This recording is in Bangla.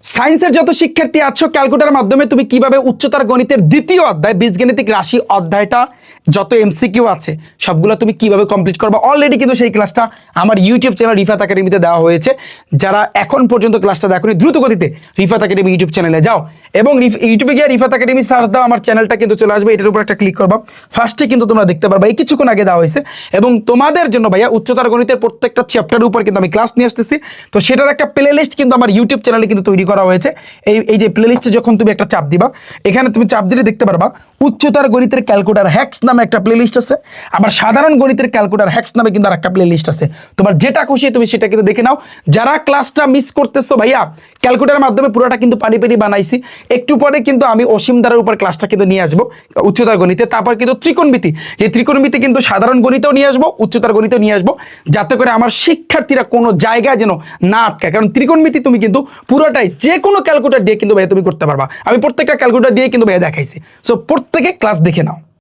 সায়েন্সের যত শিক্ষার্থী আছো, ক্যালকুলেটরের মাধ্যমে তুমি কিভাবে উচ্চতর গণিতের দ্বিতীয় অধ্যায় বীজগণিতিক রাশি অধ্যায়টা যত এমসিকিউ আছে সবগুলো তুমি কিভাবে কমপ্লিট করবে, অলরেডি কিন্তু সেই ক্লাসটা আমার ইউটিউব চ্যানেল রিফাত একাডেমিতে দেওয়া হয়েছে। যারা এখন পর্যন্ত ক্লাসটা দেখোনি, দ্রুত গতিতে রিফাত একাডেমি ইউটিউব চ্যানেলে যাও এবং ইউটিউবে গিয়ে রিফাত একাডেমি সার্চ দাও, আমার চ্যানেলটা কিন্তু চলে আসবে। এটার উপর একটা ক্লিক করবা, ফার্স্টে কিন্তু তোমরা দেখতে পারবা এই কিছুক্ষণ আগে দেওয়া হয়েছে। এবং তোমাদের জন্য ভাইয়া উচ্চতর গণিতের প্রত্যেকটা চ্যাপ্টারের উপর কিন্তু আমি ক্লাস নিয়ে আসতেছি। তো সেটার একটা প্লে লিস্ট কিন্তু আমার ইউটিউব চ্যানেলে কিন্তু তৈরি করা হয়েছে। এই যে প্লে লিস্টে যখন তুমি একটা চাপ দিবা, এখানে তুমি চাপ দিলে দেখতে পারবা উচ্চতর গণিতের ক্যালকুলেটর হ্যাক্স নামে একটা প্লে লিস্ট আছে, আবার সাধারণ গণিতের ক্যালকুলেটর হ্যাক্স নামে কিন্তু আর একটা প্লে লিস্ট আছে। তোমার যেটা খুশি তুমি সেটা কিন্তু দেখে নাও। যারা ক্লাসটা মিস করতেছো ভাইয়া, ক্যালকুলেটরের মাধ্যমে পুরোটা কিন্তু পানি পানি বানাইছি। একটু পরে কিন্তু আমি অসীম দ্বারার উপর ক্লাসটা কিন্তু নিয়ে আসবো উচ্চতর গণিতে। তারপর কিন্তু ত্রিকোণমিতি, যে ত্রিকোণমিতি কিন্তু সাধারণ গণিতেও নিয়ে আসবো, উচ্চতর গণিতেও নিয়ে আসবো, যাতে করে আমার শিক্ষার্থীরা কোনো জায়গায় যেন না আটকায়। কারণ ত্রিকোণমিতি তুমি কিন্তু পুরোটাই যে কোনো ক্যালকুলেটর দিয়ে কিন্তু ভাইয়া তুমি করতে পারবা। আমি প্রত্যেকটা ক্যালকুলেটর দিয়ে কিন্তু ভাইয়া দেখাইছি। সো প্রত্যেকে ক্লাস দেখে নাও।